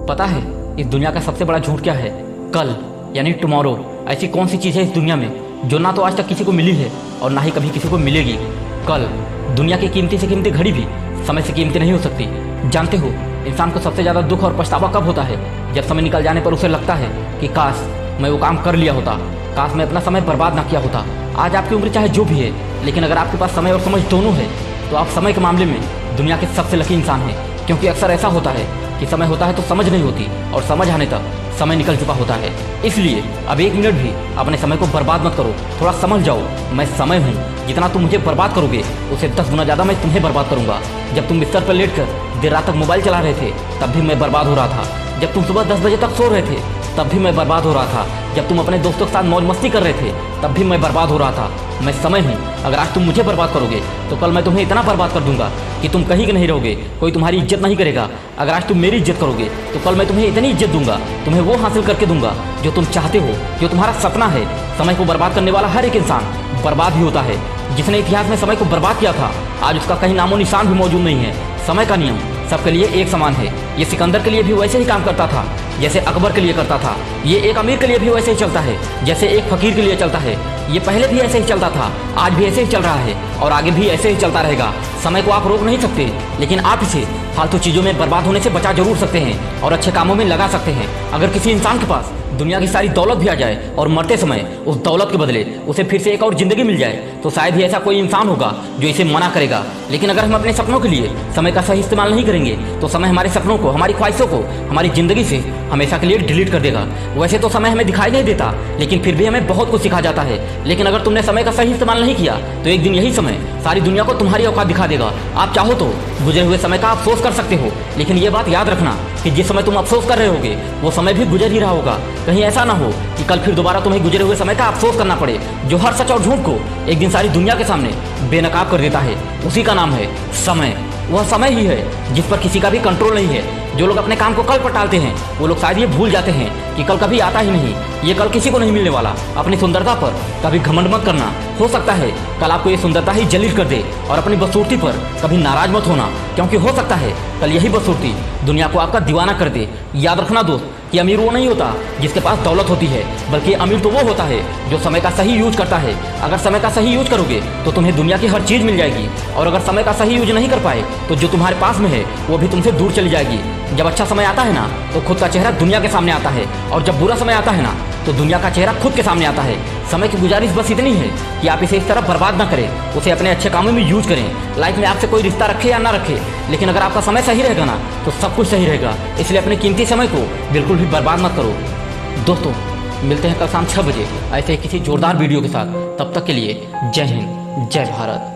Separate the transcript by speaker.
Speaker 1: पता है इस दुनिया का सबसे बड़ा झूठ क्या है? कल यानी टुमारो। ऐसी कौन सी चीज़ है इस दुनिया में जो ना तो आज तक किसी को मिली है और ना ही कभी किसी को मिलेगी? कल। दुनिया की कीमती से कीमती घड़ी भी समय से कीमती नहीं हो सकती। जानते हो इंसान को सबसे ज़्यादा दुख और पछतावा कब होता है? जब समय निकल जाने पर उसे लगता है कि काश मैं वो काम कर लिया होता, काश मैं अपना समय बर्बाद ना किया होता। आज आपकी उम्र चाहे जो भी है, लेकिन अगर आपके पास समय और समझ दोनों है तो आप समय के मामले में दुनिया के सबसे लकी इंसान हैं। क्योंकि अक्सर ऐसा होता है कि समय होता है तो समझ नहीं होती और समझ आने तक समय निकल चुका होता है। इसलिए अब एक मिनट भी अपने समय को बर्बाद मत करो। थोड़ा समझ जाओ, मैं समय हूँ। जितना तुम मुझे बर्बाद करोगे उससे 10 गुना ज़्यादा मैं तुम्हें बर्बाद करूँगा। जब तुम बिस्तर पर लेटकर देर रात तक मोबाइल चला रहे थे तब भी मैं बर्बाद हो रहा था। जब तुम सुबह 10 बजे तक सो रहे थे तब भी मैं बर्बाद हो रहा था। जब तुम अपने दोस्तों के साथ मौज मस्ती कर रहे थे तब भी मैं बर्बाद हो रहा था। मैं समय हूँ। अगर आज तुम मुझे बर्बाद करोगे तो कल मैं तुम्हें इतना बर्बाद कर दूंगा कि तुम कहीं के नहीं रहोगे, कोई तुम्हारी इज्जत नहीं करेगा। अगर आज तुम मेरी इज्जत करोगे तो कल मैं तुम्हें इतनी इज्जत दूंगा, तुम्हें वो हासिल करके दूंगा जो तुम चाहते हो, जो तुम्हारा सपना है। समय को बर्बाद करने वाला हर एक इंसान बर्बाद ही होता है। जिसने इतिहास में समय को बर्बाद किया था आज उसका कहीं नामो निशान भी मौजूद नहीं है। समय का नियम सबके लिए एक समान है। ये सिकंदर के लिए भी वैसे ही काम करता था जैसे अकबर के लिए करता था। ये एक अमीर के लिए भी वैसे ही चलता है जैसे एक फकीर के लिए चलता है। ये पहले भी ऐसे ही चलता था, आज भी ऐसे ही चल रहा है और आगे भी ऐसे ही चलता रहेगा। समय को आप रोक नहीं सकते, लेकिन आप इसे फालतू चीज़ों में बर्बाद होने से बचा जरूर सकते हैं और अच्छे कामों में लगा सकते हैं। अगर किसी इंसान के पास दुनिया की सारी दौलत भी आ जाए और मरते समय उस दौलत के बदले उसे फिर से एक और ज़िंदगी मिल जाए तो शायद ही ऐसा कोई इंसान होगा जो इसे मना करेगा। लेकिन अगर हम अपने सपनों के लिए समय का सही इस्तेमाल नहीं करेंगे तो समय हमारे सपनों को, हमारी ख्वाहिशों को हमारी ज़िंदगी से हमेशा के लिए डिलीट कर देगा। वैसे तो समय हमें दिखाई नहीं देता, लेकिन फिर भी हमें बहुत कुछ सिखा जाता है। लेकिन अगर तुमने समय का सही इस्तेमाल नहीं किया तो एक दिन यही समय सारी दुनिया को तुम्हारी औकात दिखा देगा। आप चाहो तो गुजरे हुए समय का अफसोस कर सकते हो, लेकिन ये बात याद रखना कि जिस समय तुम अफसोस कर रहे होगे वो समय भी गुजर ही रहा होगा। कहीं ऐसा ना हो कि कल फिर दोबारा तुम्हें गुजरे हुए समय का अफसोस करना पड़े। जो हर सच और झूठ को एक दिन सारी दुनिया के सामने बेनकाब कर देता है, उसी का नाम है समय। वह समय ही है जिस पर किसी का भी कंट्रोल नहीं है। जो लोग अपने काम को कल पर टालते हैं वो लोग शायद ये भूल जाते हैं कि कल कभी आता ही नहीं। ये कल किसी को नहीं मिलने वाला। अपनी सुंदरता पर कभी घमंड मत करना। हो सकता है कल आपको ये सुंदरता ही जलील कर दे। और अपनी बदसूरती पर कभी नाराज मत होना, क्योंकि हो सकता है कल यही बदसूरती दुनिया को आपका दीवाना कर दे। याद रखना दोस्त कि अमीर वो नहीं होता जिसके पास दौलत होती है, बल्कि अमीर तो वो होता है जो समय का सही यूज करता है। अगर समय का सही यूज करोगे तो तुम्हें दुनिया की हर चीज़ मिल जाएगी, और अगर समय का सही यूज नहीं कर पाए तो जो तुम्हारे पास में है वो भी तुमसे दूर चली जाएगी। जब अच्छा समय आता है ना तो खुद का चेहरा दुनिया के सामने आता है, और जब बुरा समय आता है ना तो दुनिया का चेहरा खुद के सामने आता है। समय की गुजारिश बस इतनी है कि आप इसे इस तरह बर्बाद ना करें, उसे अपने अच्छे कामों में यूज करें। लाइफ में आपसे कोई रिश्ता रखे या ना रखे, लेकिन अगर आपका समय सही रहेगा ना तो सब कुछ सही रहेगा। इसलिए अपने कीमती समय को बिल्कुल भी बर्बाद मत करो। दोस्तों मिलते हैं कल शाम 6 बजे ऐसे किसी जोरदार वीडियो के साथ। तब तक के लिए जय हिंद, जय भारत।